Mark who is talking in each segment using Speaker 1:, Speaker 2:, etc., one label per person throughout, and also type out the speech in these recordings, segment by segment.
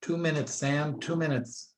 Speaker 1: 2 minutes, Sam, 2 minutes.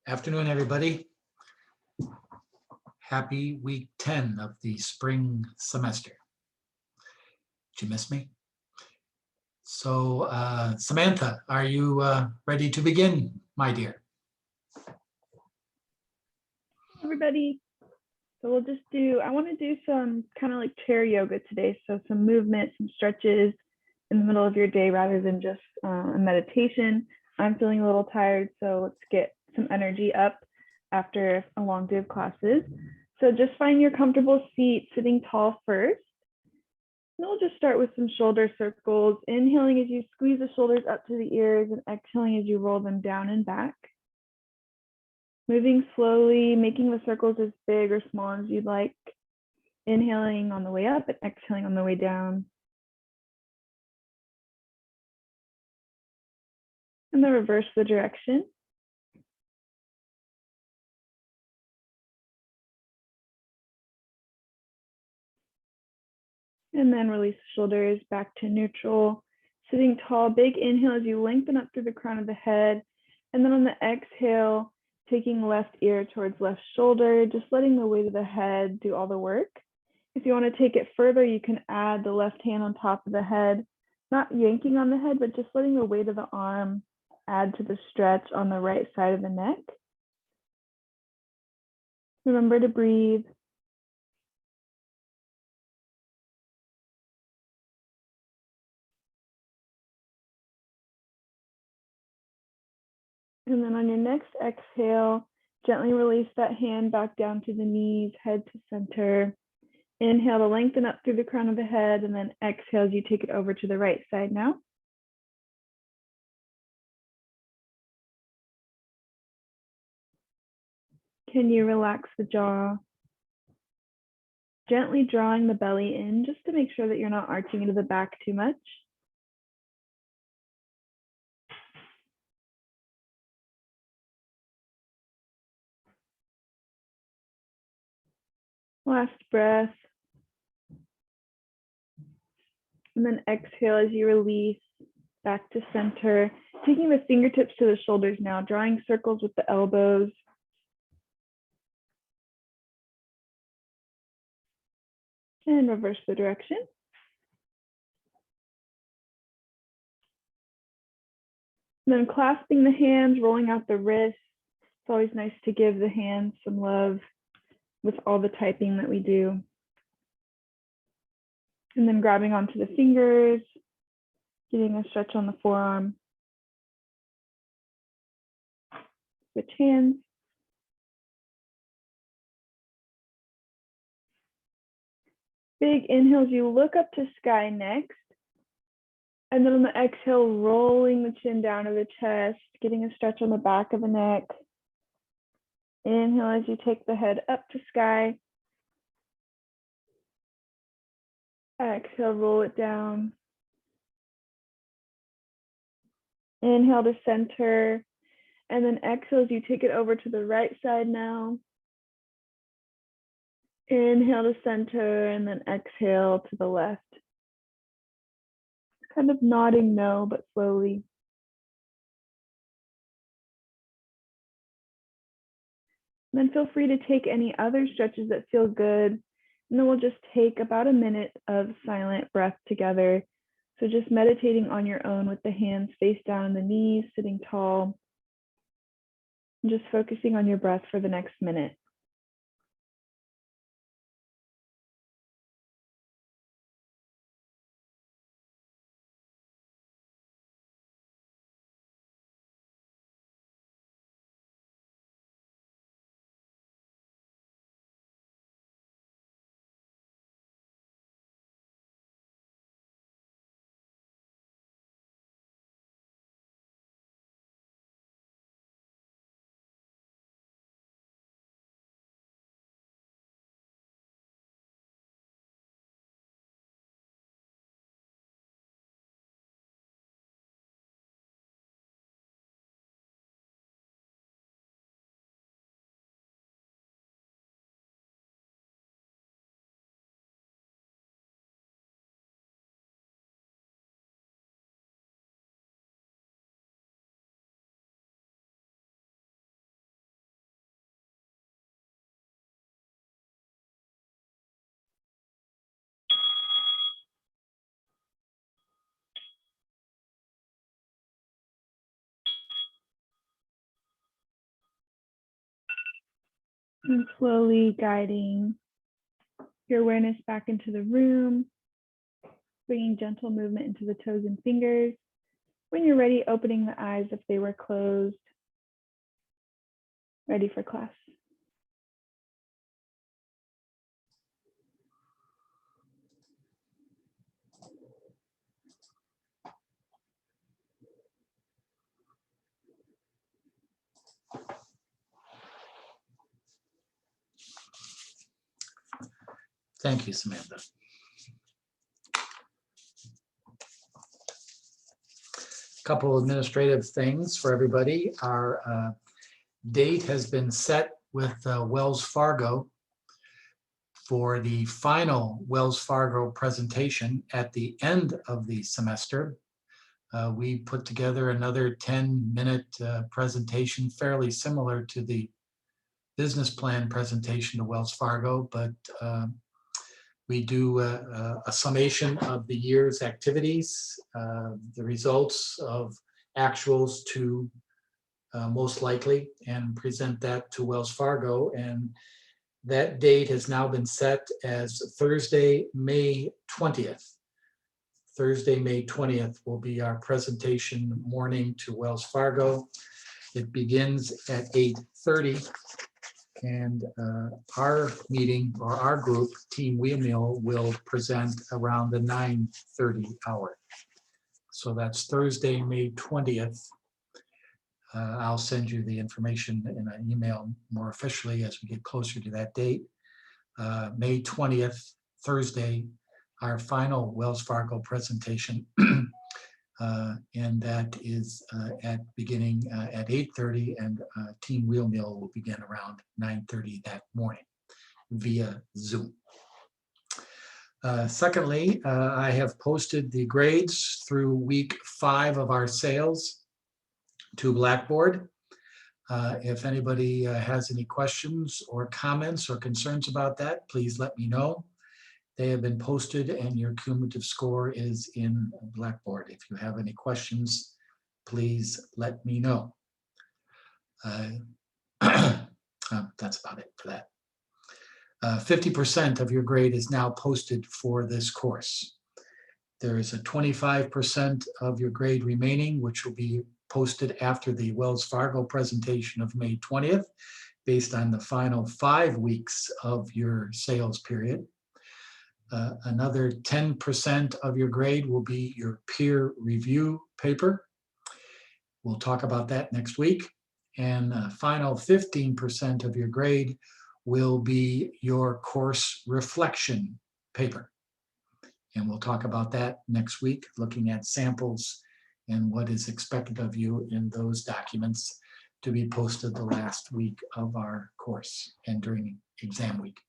Speaker 1: Afternoon, everybody. Happy week 10 of the spring semester. Did you miss me? So Samantha, are you ready to begin, my dear?
Speaker 2: Everybody, so we'll just do, I want to do some kind of like chair yoga today. So some movement, some stretches in the middle of your day rather than just a meditation. I'm feeling a little tired, so let's get some energy up after a long day of classes. So just find your comfortable seat, sitting tall first. And we'll just start with some shoulder circles, inhaling as you squeeze the shoulders up to the ears and exhaling as you roll them down and back. Moving slowly, making the circles as big or small as you'd like. Inhaling on the way up and exhaling on the way down. And then reverse the direction. And then release the shoulders back to neutral. Sitting tall, big inhale as you lengthen up through the crown of the head. And then on the exhale, taking left ear towards left shoulder, just letting the weight of the head do all the work. If you want to take it further, you can add the left hand on top of the head, not yanking on the head, but just letting the weight of the arm add to the stretch on the right side of the neck. Remember to breathe. And then on your next exhale, gently release that hand back down to the knees, head to center. Inhale to lengthen up through the crown of the head, and then exhale as you take it over to the right side now. Can you relax the jaw? Gently drawing the belly in just to make sure that you're not arching into the back too much. Last breath. And then exhale as you release back to center, taking the fingertips to the shoulders now, drawing circles with the elbows. And reverse the direction. And then clasping the hands, rolling out the wrists. It's always nice to give the hands some love with all the typing that we do. And then grabbing onto the fingers, getting a stretch on the forearm. Switch hands. Big inhales, you look up to sky next. And then on the exhale, rolling the chin down to the chest, getting a stretch on the back of the neck. Inhale as you take the head up to sky. Exhale, roll it down. Inhale to center. And then exhale as you take it over to the right side now. Inhale to center and then exhale to the left. Kind of nodding no, but slowly. And then feel free to take any other stretches that feel good. And then we'll just take about a minute of silent breath together. So just meditating on your own with the hands face down on the knees, sitting tall. And just focusing on your breath for the next minute. And slowly guiding your awareness back into the room, bringing gentle movement into the toes and fingers. When you're ready, opening the eyes if they were closed. Ready for class.
Speaker 1: Thank you, Samantha. Couple administrative things for everybody. Our date has been set with Wells Fargo for the final Wells Fargo presentation at the end of the semester. We put together another 10-minute presentation, fairly similar to the business plan presentation to Wells Fargo, but we do a summation of the year's activities, the results of actuals to most likely, and present that to Wells Fargo. And that date has now been set as Thursday, May 20th. Thursday, May 20th will be our presentation morning to Wells Fargo. It begins at 8:30. And our meeting, or our group, Team Wheelmill, will present around the 9:30 hour. So that's Thursday, May 20th. I'll send you the information in an email more officially as we get closer to that date. May 20th, Thursday, our final Wells Fargo presentation. And that is beginning at 8:30, and Team Wheelmill will begin around 9:30 that morning via Zoom. Secondly, I have posted the grades through week 5 of our sales to Blackboard. If anybody has any questions or comments or concerns about that, please let me know. They have been posted and your cumulative score is in Blackboard. If you have any questions, please let me know. That's about it for that. 50% of your grade is now posted for this course. There is a 25% of your grade remaining, which will be posted after the Wells Fargo presentation of May 20th, based on the final 5 weeks of your sales period. Another 10% of your grade will be your peer review paper. We'll talk about that next week. And final 15% of your grade will be your course reflection paper. And we'll talk about that next week, looking at samples and what is expected of you in those documents to be posted the last week of our course and during exam week.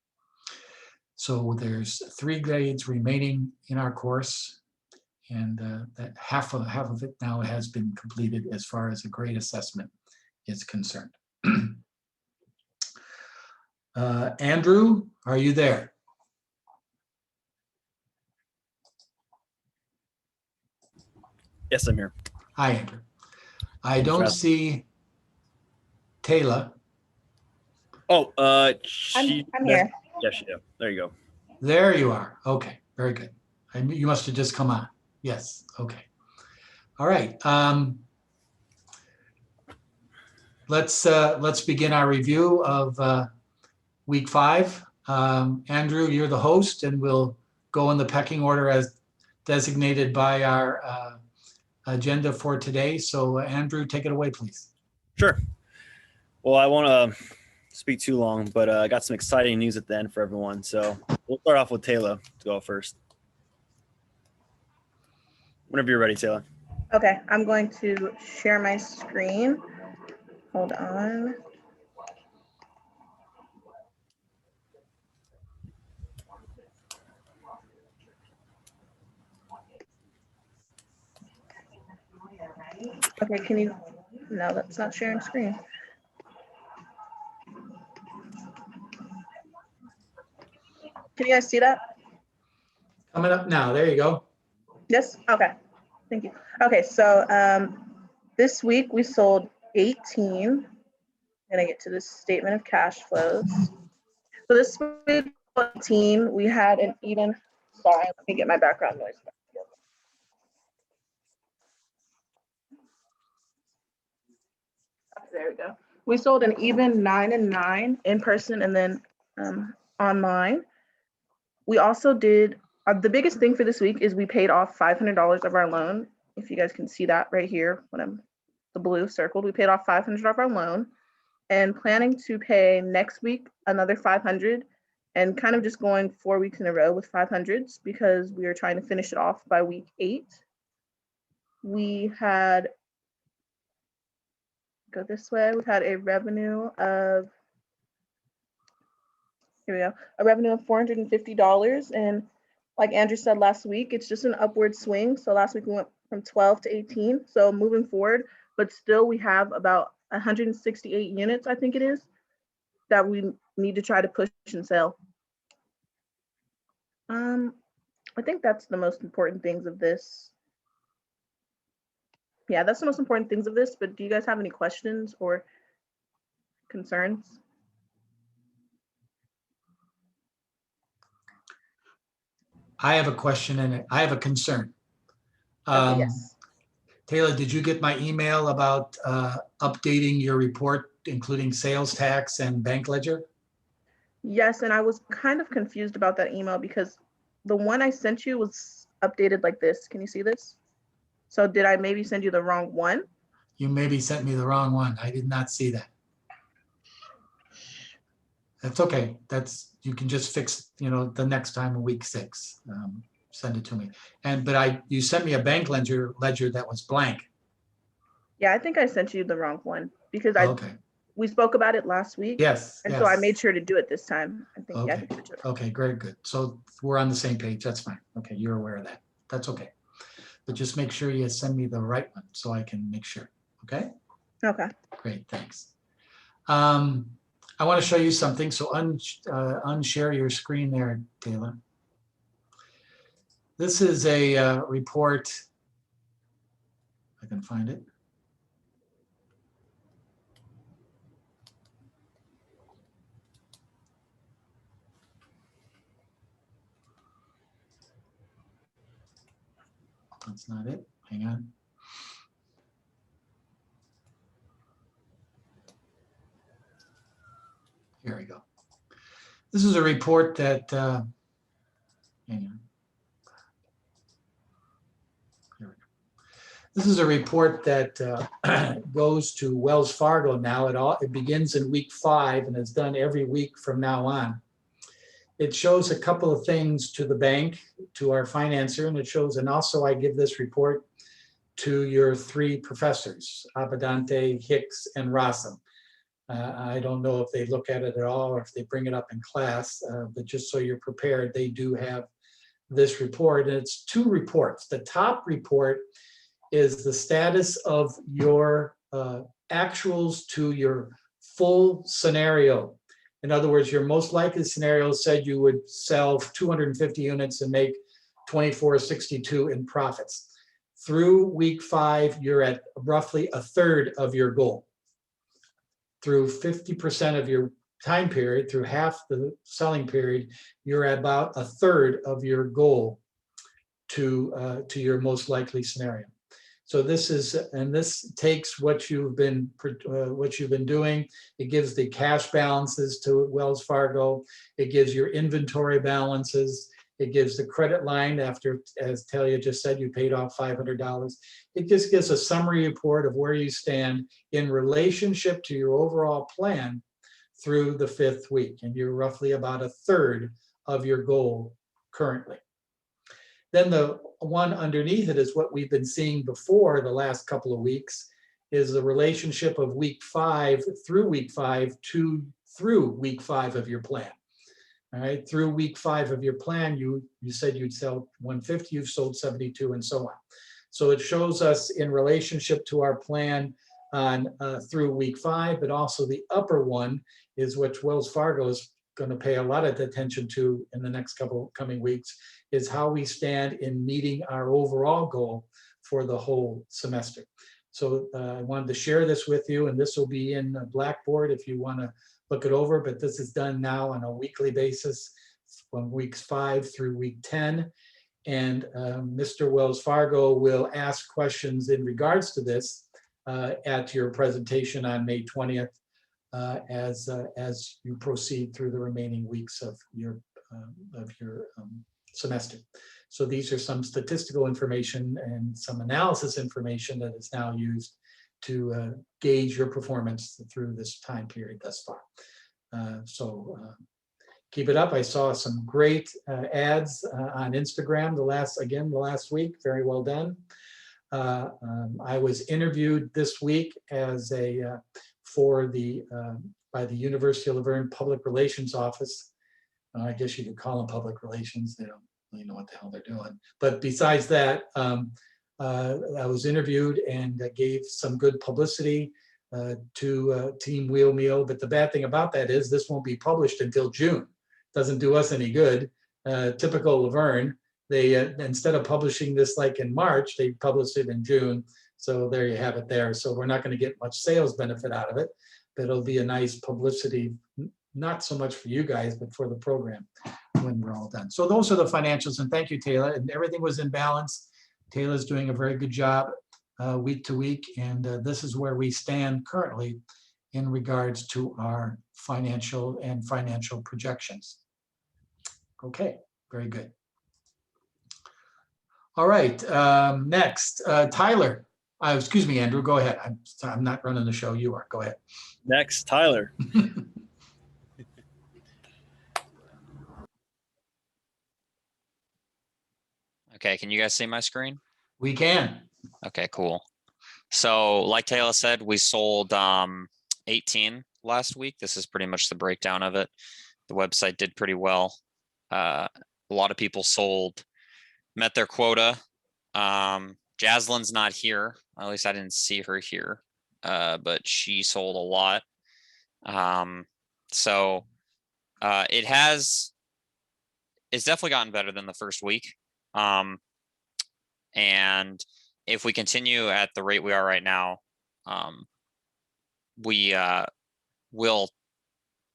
Speaker 1: So there's 3 grades remaining in our course, and that half of it now has been completed as far as a grade assessment is concerned. Andrew, are you there?
Speaker 3: Yes, I'm here.
Speaker 1: Hi, Andrew. I
Speaker 3: Thanks for
Speaker 1: don't
Speaker 3: asking.
Speaker 1: see Taylor.
Speaker 3: Oh,
Speaker 2: I'm here.
Speaker 3: Yeah, she did. There you go.
Speaker 1: There you are. Okay, very good. You must have just come on. Yes, okay. All right. Let's begin our review of week 5. Andrew, you're the host, and we'll go in the pecking order as designated by our agenda for today. So Andrew, take it away, please.
Speaker 3: Sure. Well, I won't speak too long, but I got some exciting news at the end for everyone. So we'll start off with Taylor to go first. Whenever you're ready, Taylor.
Speaker 2: Okay, I'm going to share my screen. Hold on. Okay, can you, no, that's not sharing screen. Can you guys see that?
Speaker 1: Coming up now. There you go.
Speaker 2: Yes, okay, thank you. Okay, so this week we sold 18. I'm gonna get to this statement of cash flows. So this week, 18, we had an even, sorry, let me get my background noise back. There we go. We sold an even 9 and 9 in person and then online. We also did, the biggest thing for this week is we paid off $500 of our loan. If you guys can see that right here, when I'm the blue circled, we paid off $500 of our loan and planning to pay next week another 500 and kind of just going 4 weeks in a row with 500s because we are trying to finish it off by week 8. We had, go this way, we've had a revenue of, here we go, a revenue of $450. And like Andrew said last week, it's just an upward swing. So last week we went from 12 to 18. So moving forward, but still we have about 168 units, I think it is, that we need to try to push and sell. I think that's the most important things of this. Yeah, that's the most important things of this, but do you guys have any questions or concerns?
Speaker 1: I have a question and I have a concern.
Speaker 2: Okay, yes.
Speaker 1: Taylor, did you get my email about updating your report, including sales tax and bank ledger?
Speaker 2: Yes, and I was kind of confused about that email because the one I sent you was updated like this. Can you see this? So did I maybe send you the wrong one?
Speaker 1: You maybe sent me the wrong one. I did not see that. That's okay. That's, you can just fix, the next time in week 6. Send it to me. But you sent me a bank ledger that was blank.
Speaker 2: Yeah, I think I sent you the wrong one because
Speaker 1: Okay.
Speaker 2: we spoke about it last week.
Speaker 1: Yes.
Speaker 2: And
Speaker 1: yes.
Speaker 2: so I made sure to do it this time. I think,
Speaker 1: Okay.
Speaker 2: yeah,
Speaker 1: Okay, great, good. So we're on the same page. That's fine. Okay, you're aware of that. That's okay. But just make sure you send me the right one so I can make sure. Okay?
Speaker 2: Okay.
Speaker 1: Great, thanks. I want to show you something. So unshare your screen there, Taylor. This is a report. I can find it. That's not it. Hang on. Here we go. This is a report that Hang on. Here we go. This is a report that goes to Wells Fargo now. It begins in week 5 and is done every week from now on. It shows a couple of things to the bank, to our financer, and it shows, and also I give this report to your 3 professors, Abadante, Hicks, and Rossum. I don't know if they look at it at all or if they bring it up in class, but just so you're prepared, they do have this report. And it's 2 reports. The top report is the status of your actuals to your full scenario. In other words, your most likely scenario said you would sell 250 units and make 2462 in profits. Through week 5, you're at roughly a third of your goal. Through 50% of your time period, through half the selling period, you're at about a third of your goal to your most likely scenario. So this is, and this takes what you've been doing. It gives the cash balances to Wells Fargo. It gives your inventory balances. It gives the credit line after, as Talia just said, you paid off $500. It just gives a summary report of where you stand in relationship to your overall plan through the 5th week. And you're roughly about a third of your goal currently. Then the one underneath it is what we've been seeing before the last couple of weeks, is the relationship of week 5 through week 5 through week 5 of your plan. All right, through week 5 of your plan, you said you'd sell 150, you've sold 72, and so on. So it shows us in relationship to our plan on through week 5, but also the upper one is what Wells Fargo is going to pay a lot of attention to in the next couple coming weeks, is how we stand in meeting our overall goal for the whole semester. So I wanted to share this with you, and this will be in Blackboard if you want to look it over, but this is done now on a weekly basis from weeks 5 through week 10. And Mr. Wells Fargo will ask questions in regards to this at your presentation on May 20th as you proceed through the remaining weeks of your semester. So these are some statistical information and some analysis information that is now used to gauge your performance through this time period thus far. Keep it up. I saw some great ads on Instagram the last week. Very well done. I was interviewed this week as by the University of Laverne Public Relations Office. I guess you could call them public relations. They don't really know what the hell they're doing. But besides that, I was interviewed and gave some good publicity to Team Wheel Meal. But the bad thing about that is this won't be published until June. Doesn't do us any good. Typical Laverne, they instead of publishing this like in March, they published it in June. So there you have it there. So we're not going to get much sales benefit out of it, but it'll be a nice publicity, not so much for you guys, but for the program when we're all done. So those are the financials, and thank you, Taylor. And everything was in balance. Taylor's doing a very good job week to week, and this is where we stand currently in regards to our financial projections. Okay, very good. All right, next, Tyler. Excuse me, Andrew, go ahead. I'm not running the show, you are. Go ahead.
Speaker 3: Next, Tyler.
Speaker 4: Okay, can you guys see my screen?
Speaker 1: We can.
Speaker 4: Okay, cool. So like Taylor said, we sold 18 last week. This is pretty much the breakdown of it. The website did pretty well. A lot of people sold, met their quota. Jaslyn's not here. At least I didn't see her here, but she sold a lot. It's definitely gotten better than the first week. And if we continue at the rate we are right now, we will,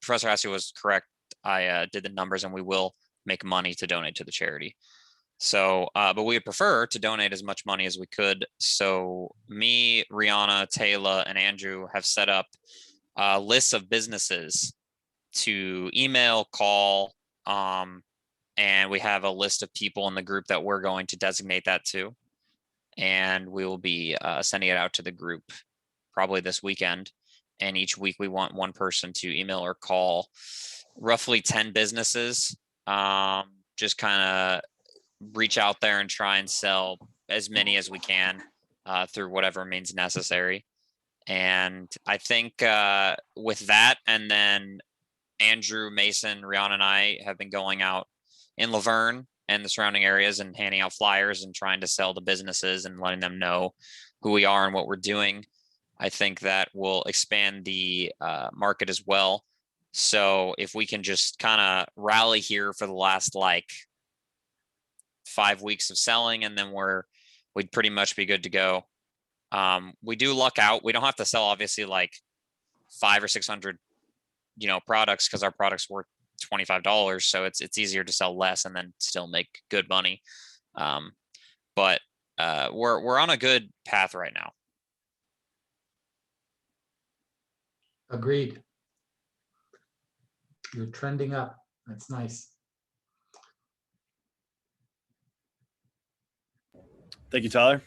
Speaker 4: Professor Hassey was correct. I did the numbers and we will make money to donate to the charity. So, but we would prefer to donate as much money as we could. So me, Rihanna, Taylor, and Andrew have set up lists of businesses to email, call, and we have a list of people in the group that we're going to designate that to. And we will be sending it out to the group probably this weekend. And each week we want one person to email or call roughly 10 businesses. Just kind of reach out there and try and sell as many as we can through whatever means necessary. And I think with that, and then Andrew, Mason, Rihanna, and I have been going out in Laverne and the surrounding areas and handing out flyers and trying to sell to businesses and letting them know who we are and what we're doing. I think that will expand the market as well. So if we can just kind of rally here for the last like 5 weeks of selling, and then we'd pretty much be good to go. We do luck out. We don't have to sell obviously like 500 or 600, products, because our product's worth $25. So it's easier to sell less and then still make good money. But we're on a good path right now.
Speaker 1: Agreed. You're trending up. That's nice.
Speaker 3: Thank you, Tyler.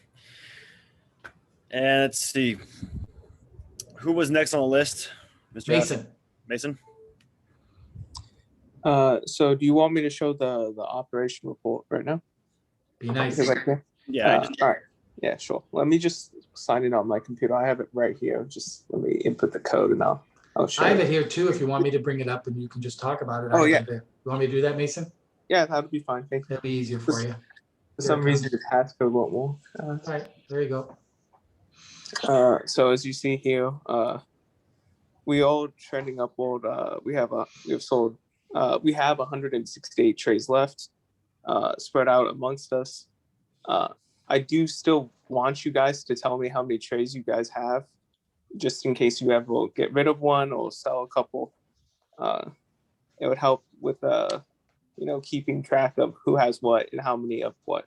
Speaker 3: And let's see. Who was next on the list? Mr.
Speaker 1: Mason,
Speaker 3: Mason?
Speaker 5: So do you want me to show the operation report right now?
Speaker 1: be nice.
Speaker 5: Is that okay?
Speaker 3: Yeah.
Speaker 5: All right. Yeah, sure. Let me just sign in on my computer. I have it right here. Just let me input the code and I'll show
Speaker 1: I have
Speaker 5: you.
Speaker 1: it here too, if you want me to bring it up and you can just talk about it.
Speaker 5: Oh,
Speaker 1: I
Speaker 5: yeah.
Speaker 1: have it. You want me to do that, Mason?
Speaker 5: Yeah, that'll be fine. Thank you.
Speaker 1: That'll be easier for you.
Speaker 5: For some reason, the task code won't work.
Speaker 1: All right, there you go.
Speaker 5: So as you see here, we all trending upward. We have 168 trays left, spread out amongst us. I do still want you guys to tell me how many trays you guys have, just in case you ever get rid of one or sell a couple. It would help with keeping track of who has what and how many of what.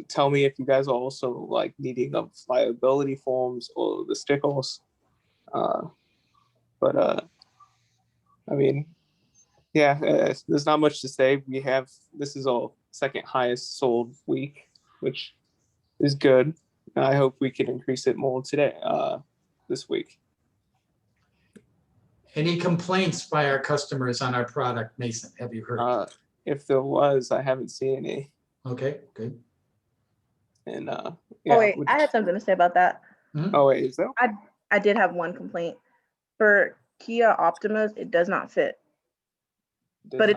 Speaker 5: Tell me if you guys are also like needing of liability forms or the stickers. I mean, yeah, there's not much to say. This is our second highest sold week, which is good. I hope we can increase it more today, this week.
Speaker 1: Any complaints by our customers on our product, Mason? Have you heard?
Speaker 5: If there was, I haven't seen any.
Speaker 1: Okay, good.
Speaker 5: And
Speaker 6: Oh wait, I had something to say about that.
Speaker 5: oh wait, is that?
Speaker 6: I did have one complaint. For Kia Optimas, it does not fit. But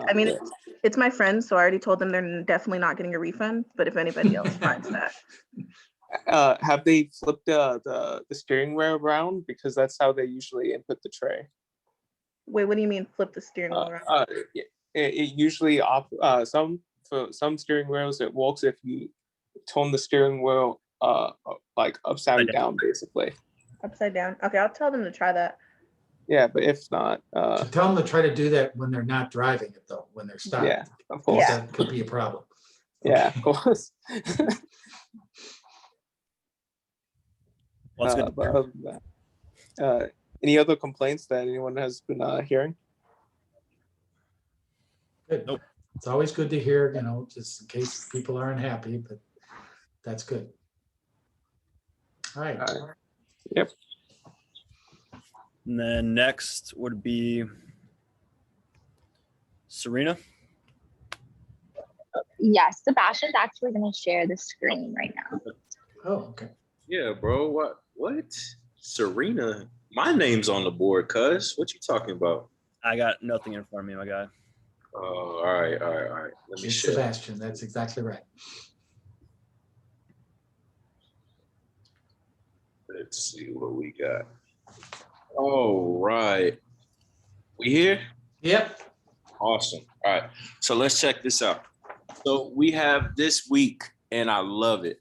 Speaker 6: it's my friend, so I already told them they're definitely not getting a refund. But if anybody else finds that,
Speaker 5: have they flipped the steering wheel around? Because that's how they usually input the tray.
Speaker 6: wait, what do you mean flip the steering wheel around?
Speaker 5: It usually for some steering wheels it works if you turn the steering wheel like upside down, basically.
Speaker 6: Upside down. Okay, I'll tell them to try that.
Speaker 5: Yeah, but if not,
Speaker 1: So tell them to try to do that when they're not driving it though, when they're stopped.
Speaker 5: yeah, of course.
Speaker 6: Yeah.
Speaker 1: That could be a problem.
Speaker 5: Yeah, of course.
Speaker 3: Well, that's good.
Speaker 5: But other than that, any other complaints that anyone has been hearing?
Speaker 1: Good.
Speaker 3: Nope.
Speaker 1: It's always good to hear, just in case people aren't happy, but that's good. All right.
Speaker 5: Yep.
Speaker 3: And then next would be Serena.
Speaker 7: Yes, Sebastian's actually going to share the screen right now.
Speaker 1: Oh, okay.
Speaker 8: Yeah, bro. What? Serena? My name's on the board, cuz. What you talking about?
Speaker 3: I got nothing in front of me, my guy.
Speaker 8: Oh, all right. Let me
Speaker 1: It's
Speaker 8: share.
Speaker 1: Sebastian, that's exactly right.
Speaker 8: Let's see what we got. All right. We here?
Speaker 1: Yep.
Speaker 8: Awesome. All right. So let's check this out. So we have this week, and I love it.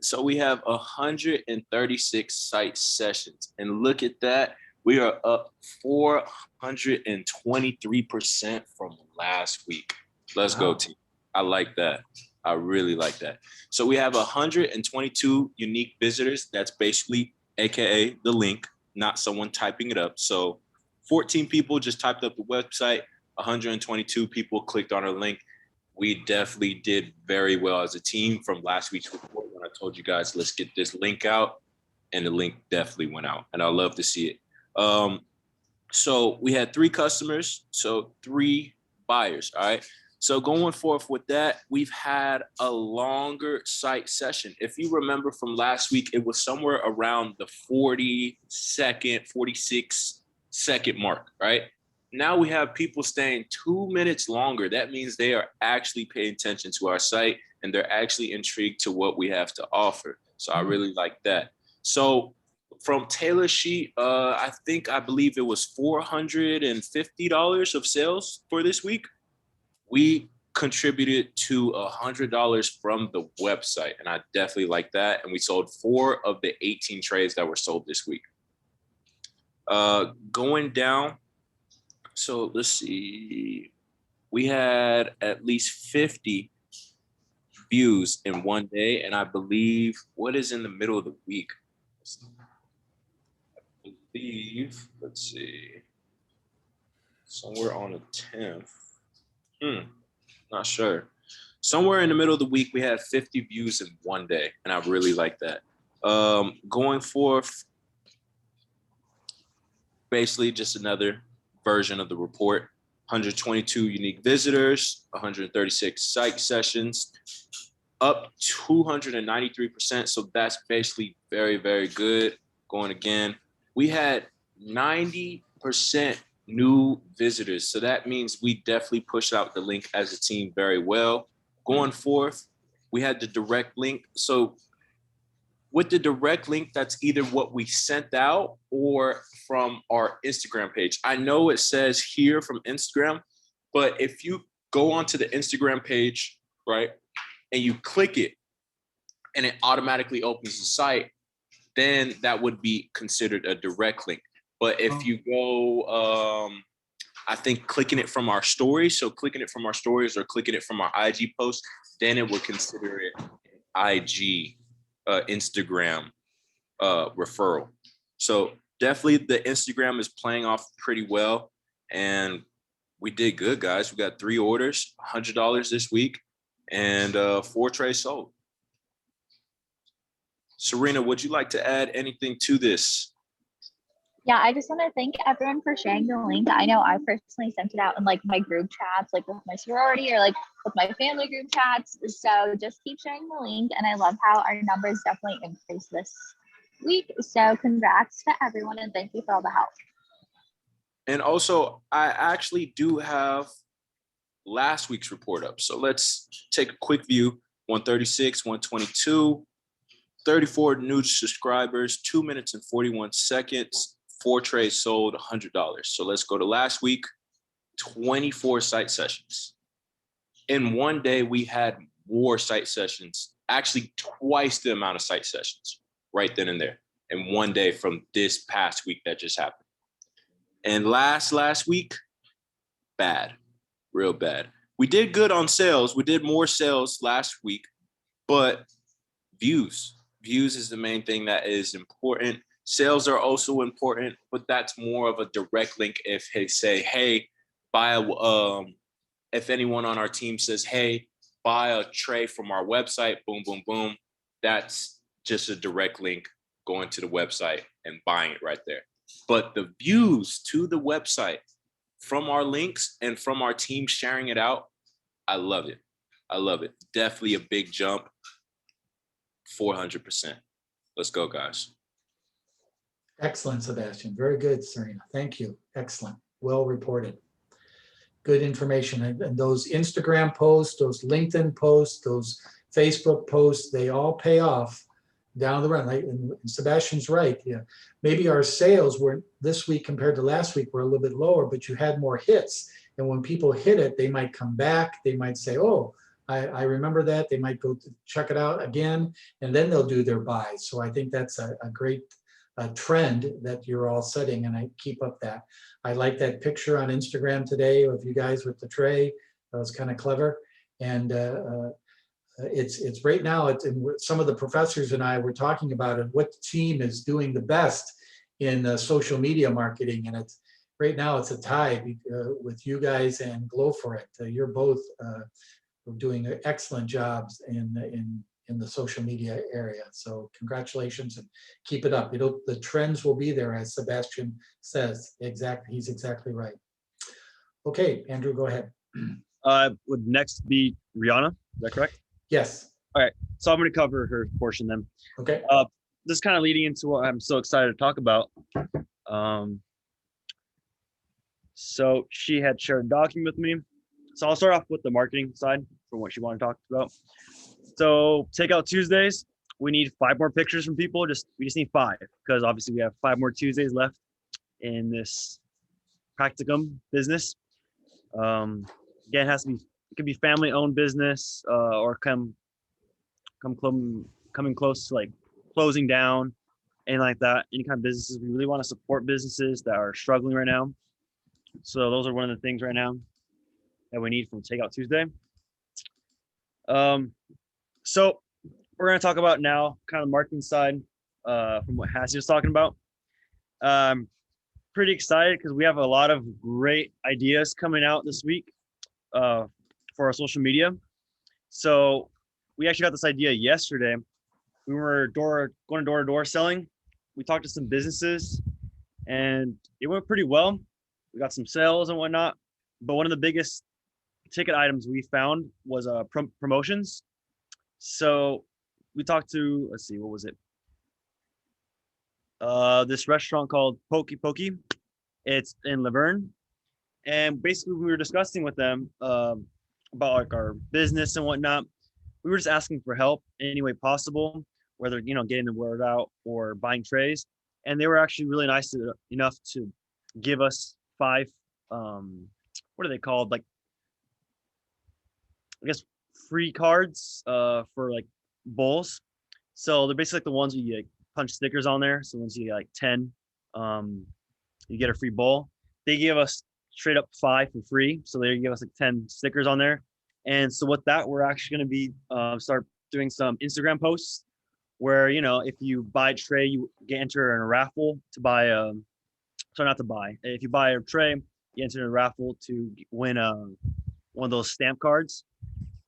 Speaker 8: So we have 136 site sessions. And look at that. We are up 423% from last week. Let's go,
Speaker 1: Wow.
Speaker 8: team. I like that. I really like that. So we have 122 unique visitors. That's basically AKA the link, not someone typing it up. So 14 people just typed up the website. 122 people clicked on our link. We definitely did very well as a team from last week's report when I told you guys, let's get this link out, and the link definitely went out, and I love to see it. So we had 3 customers, so 3 buyers, all right? So going forth with that, we've had a longer site session. If you remember from last week, it was somewhere around the 40-second, 46-second mark, right? Now we have people staying 2 minutes longer. That means they are actually paying attention to our site and they're actually intrigued to what we have to offer. So I really like that. So from Taylor's sheet, I believe it was $450 of sales for this week. We contributed to $100 from the website, and I definitely like that. And we sold 4 of the 18 trays that were sold this week. Going down, so let's see, we had at least 50 views in one day, and I believe, what is in the middle of the week? I believe, let's see, somewhere on the 10th. Not sure. Somewhere in the middle of the week, we had 50 views in one day, and I really like that. Going forth, basically just another version of the report. 122 unique visitors, 136 site sessions, up 293%. So that's basically very, very good. Going again, we had 90% new visitors. So that means we definitely pushed out the link as a team very well. Going forth, we had the direct link. So with the direct link, that's either what we sent out or from our Instagram page. I know it says here from Instagram, but if you go onto the Instagram page, right, and you click it and it automatically opens the site, then that would be considered a direct link. But if you go, I think clicking it from our stories, so clicking it from our stories or clicking it from our IG post, then it would consider it IG, Instagram referral. So definitely the Instagram is playing off pretty well, and we did good, guys. We got 3 orders, $100 this week, and 4 trays sold. Serena, would you like to add anything to this?
Speaker 7: Yeah, I just want to thank everyone for sharing the link. I know I personally sent it out in like my group chats, like with my sorority or like with my family group chats. So just keep sharing the link. And I love how our numbers definitely increased this week. So congrats to everyone and thank you for all the help.
Speaker 8: And also, I actually do have last week's report up. So let's take a quick view. 136, 122, 34 new subscribers, 2 minutes and 41 seconds. 4 trays sold, $100. So let's go to last week, 24 site sessions. In one day, we had more site sessions, actually twice the amount of site sessions right then and there in one day from this past week that just happened. And last week, bad, real bad. We did good on sales. We did more sales last week, but views is the main thing that is important. Sales are also important, but that's more of a direct link. If they say, hey, buy a, if anyone on our team says, hey, buy a tray from our website, boom, boom, boom. That's just a direct link going to the website and buying it right there. But the views to the website from our links and from our team sharing it out, I love it. I love it. Definitely a big jump, 400%. Let's go, guys.
Speaker 1: Excellent, Sebastian. Very good, Serena. Thank you. Excellent. Well reported. Good information. And those Instagram posts, those LinkedIn posts, those Facebook posts, they all pay off down the run. And Sebastian's right. Yeah, maybe our sales were this week compared to last week were a little bit lower, but you had more hits. And when people hit it, they might come back. They might say, oh, I remember that. They might go check it out again, and then they'll do their buys. So I think that's a great trend that you're all setting, and I keep up that. I like that picture on Instagram today of you guys with the tray. That was kind of clever. And it's right now, some of the professors and I were talking about it, what team is doing the best in social media marketing. And it's right now it's a tie with you guys and Glow for It. You're both doing excellent jobs in the social media area. So congratulations and keep it up. The trends will be there, as Sebastian says. Exactly, he's exactly right. Okay, Andrew, go ahead.
Speaker 3: Would next be Rihanna, is that correct?
Speaker 1: Yes.
Speaker 3: So I'm going to cover her portion then.
Speaker 1: Okay.
Speaker 3: This is kind of leading into what I'm so excited to talk about. So she had shared a document with me. So I'll start off with the marketing side for what she wanted to talk about. So Takeout Tuesdays, we need 5 more pictures from people. We just need 5 because obviously we have 5 more Tuesdays left in this practicum business. Again, it could be family-owned business or coming close to like closing down and like that. Any kind of businesses. We really want to support businesses that are struggling right now. So those are one of the things right now that we need from Takeout Tuesday. So we're going to talk about now kind of the marketing side from what Hassie was talking about. Pretty excited because we have a lot of great ideas coming out this week for our social media. So we actually got this idea yesterday. We were going door to door selling. We talked to some businesses and it went pretty well. We got some sales and whatnot, but one of the biggest ticket items we found was promotions. So we talked to, let's see, what was it? This restaurant called Pokey Pokey. It's in Laverne. And basically we were discussing with them about like our business and whatnot. We were just asking for help any way possible, whether, getting the word out or buying trays. And they were actually really nice enough to give us 5, what are they called? Like, I guess free cards for like bowls. So they're basically like the ones where you like, punch stickers on there. So once you get like 10, you get a free bowl. They give us straight up 5 for free. So they give us like 10 stickers on there. And so with that, we're actually going to be start doing some Instagram posts where, if you buy a tray, you get enter in a raffle to buy if you buy a tray, you enter in a raffle to win one of those stamp cards.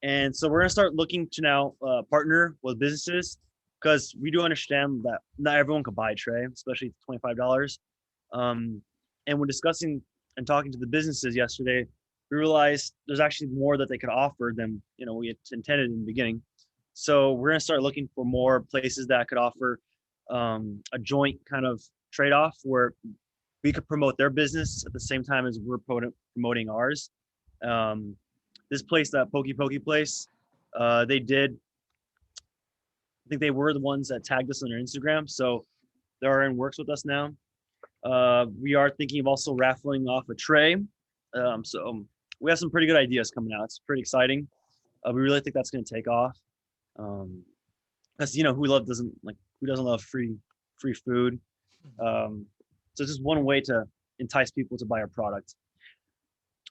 Speaker 3: And so we're going to start looking to now partner with businesses because we do understand that not everyone can buy a tray, especially $25. And when discussing and talking to the businesses yesterday, we realized there's actually more that they could offer than we had intended in the beginning. So we're going to start looking for more places that could offer a joint kind of trade-off where we could promote their business at the same time as we're promoting ours. This place, that Pokey Pokey place, I think they were the ones that tagged us on their Instagram. So they're in works with us now. We are thinking of also raffling off a tray. So we have some pretty good ideas coming out. It's pretty exciting. We really think that's going to take off. Because who doesn't love free food? So it's just one way to entice people to buy our product.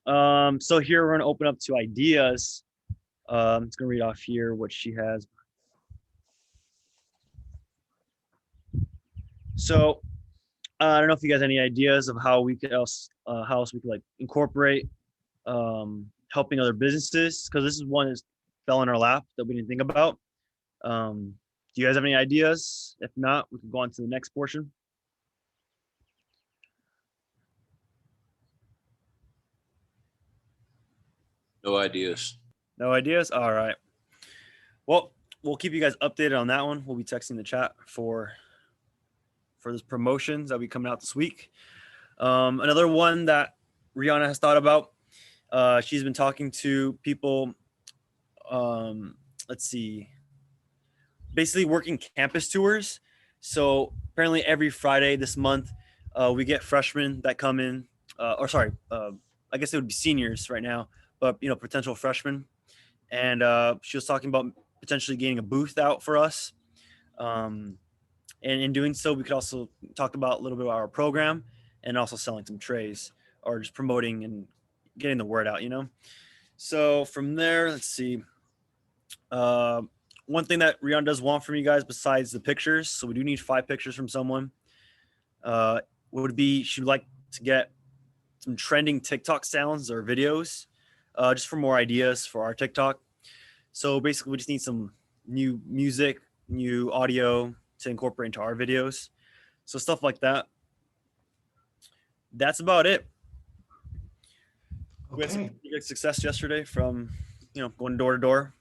Speaker 3: So here we're going to open up to ideas. I'm just going to read off here what she has. So I don't know if you guys have any ideas of how we could how else we could like incorporate helping other businesses, because this is one that fell in our lap that we didn't think about. Do you guys have any ideas? If not, we can go on to the next portion.
Speaker 8: No ideas.
Speaker 3: No ideas? All right. Well, we'll keep you guys updated on that one. We'll be texting the chat for this promotions that will be coming out this week. Another one that Rihanna has thought about. She's been talking to people. Let's see. Basically working campus tours. So apparently every Friday this month, we get freshmen that come in, I guess it would be seniors right now, but potential freshmen. And she was talking about potentially getting a booth out for us. And in doing so, we could also talk about a little bit about our program and also selling some trays or just promoting and getting the word out, So from there, let's see. One thing that Rihanna does want from you guys besides the pictures, so we do need 5 pictures from someone, would be she'd like to get some trending TikTok sounds or videos, just for more ideas for our TikTok. So basically, we just need some new music, new audio to incorporate into our videos. So stuff like that. That's about it. We had some
Speaker 1: Okay,
Speaker 3: pretty good success yesterday from, going door to door.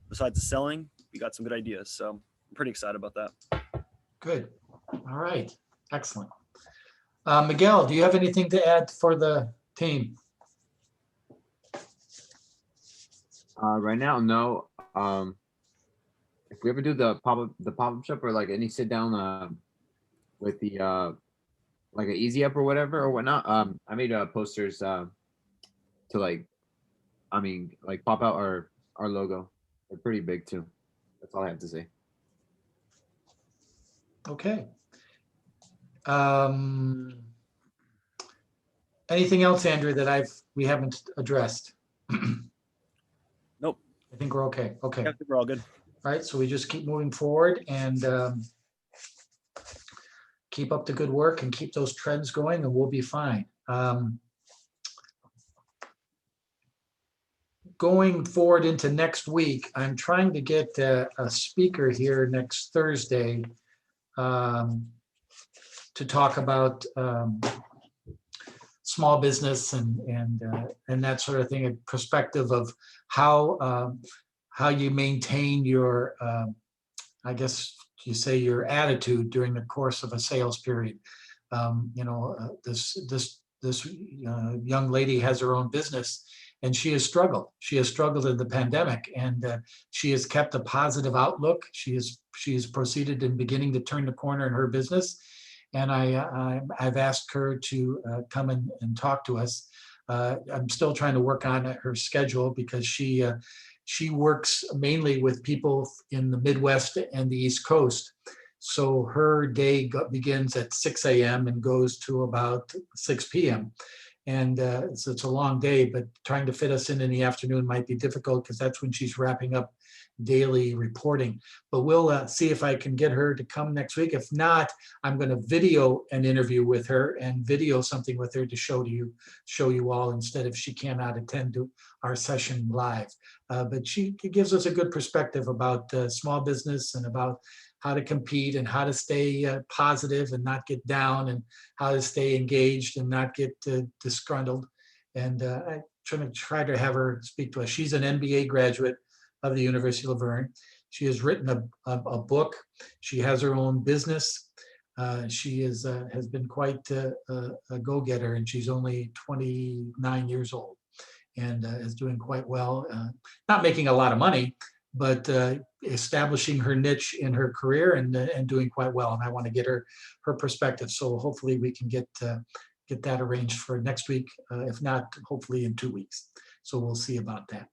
Speaker 3: Besides the selling, we got some good ideas. So I'm pretty excited about that.
Speaker 1: good. All right, excellent. Miguel, do you have anything to add for the team?
Speaker 9: Right now, no. If we ever do the pop-up shop or like any sit down with the like an easy up or whatever or whatnot, I made posters to like pop out our logo. They're pretty big too. That's all I have to say.
Speaker 1: Okay. Anything else, Andrew, that we haven't addressed?
Speaker 3: Nope.
Speaker 1: I think we're okay. Okay.
Speaker 3: I think we're all good.
Speaker 1: All right, so we just keep moving forward and keep up the good work and keep those trends going and we'll be fine. Going forward into next week, I'm trying to get a speaker here next Thursday to talk about small business and that sort of thing, a perspective of how you maintain your, I guess you say your attitude during the course of a sales period. This young lady has her own business and she has struggled. She has struggled in the pandemic and she has kept a positive outlook. She has proceeded in beginning to turn the corner in her business. And I've asked her to come and talk to us. I'm still trying to work on her schedule because she works mainly with people in the Midwest and the East Coast. So her day begins at 6 a.m. and goes to about 6 p.m. And so it's a long day, but trying to fit us in the afternoon might be difficult because that's when she's wrapping up daily reporting. But we'll see if I can get her to come next week. If not, I'm going to video an interview with her and video something with her to show you all instead if she cannot attend to our session live. But she gives us a good perspective about small business and about how to compete and how to stay positive and not get down and how to stay engaged and not get disgruntled. And I'm try to have her speak to us. She's an MBA graduate of the University of Laverne. She has written a book. She has her own business. She has been quite a go-getter, and she's only 29 years old and is doing quite well. Not making a lot of money, but establishing her niche in her career and doing quite well. And I want to get her perspective. So hopefully we can get that arranged for next week. If not, hopefully in 2 weeks. So we'll see about that.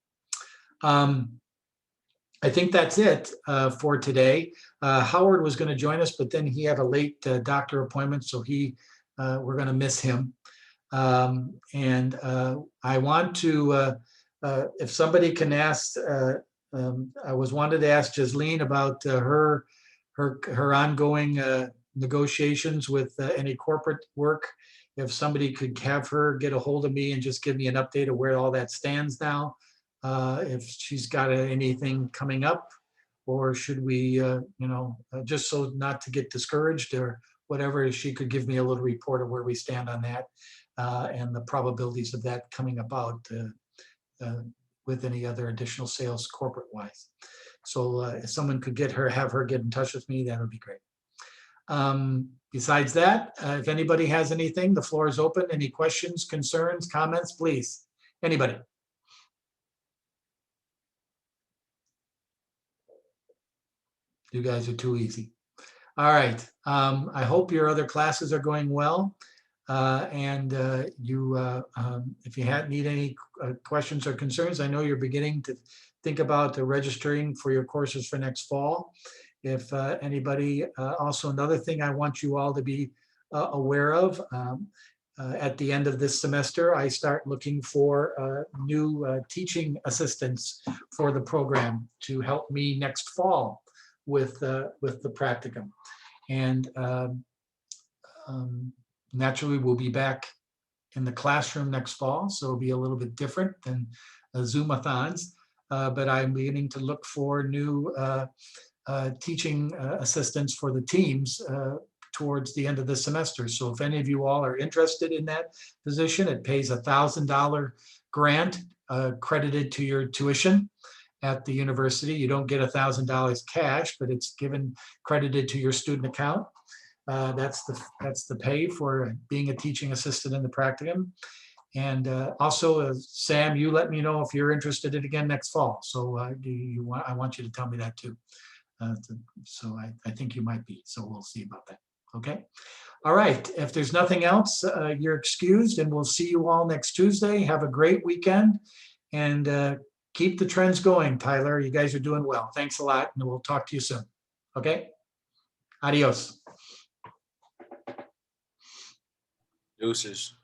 Speaker 1: I think that's it for today. Howard was going to join us, but then he had a late doctor appointment, so we're going to miss him. And I want to, if somebody can ask, I wanted to ask Jasleen about her ongoing negotiations with any corporate work. If somebody could have her get a hold of me and just give me an update of where all that stands now. If she's got anything coming up, or should we, just so not to get discouraged or whatever, she could give me a little report of where we stand on that and the probabilities of that coming about with any other additional sales corporate wise. So if someone could have her get in touch with me, that would be great. Besides that, if anybody has anything, the floor is open. Any questions, concerns, comments, please? Anybody? You guys are too easy. All right. I hope your other classes are going well. And if you need any questions or concerns, I know you're beginning to think about registering for your courses for next fall. If anybody, also another thing I want you all to be aware of, at the end of this semester, I start looking for new teaching assistants for the program to help me next fall with the practicum. And naturally we'll be back in the classroom next fall, so it'll be a little bit different than Zoomathons. But I'm beginning to look for new teaching assistants for the teams towards the end of the semester. So if any of you all are interested in that position, it pays $1,000 grant credited to your tuition at the university. You don't get $1,000 cash, but it's given credited to your student account. That's the pay for being a teaching assistant in the practicum. And also, Sam, you let me know if you're interested in it again next fall. So I want you to tell me that too. So I think you might be. So we'll see about that. Okay. All right. If there's nothing else, you're excused, and we'll see you all next Tuesday. Have a great weekend, and keep the trends going, Tyler. You guys are doing well. Thanks a lot, and we'll talk to you soon. Okay. Adios.
Speaker 8: Deuces.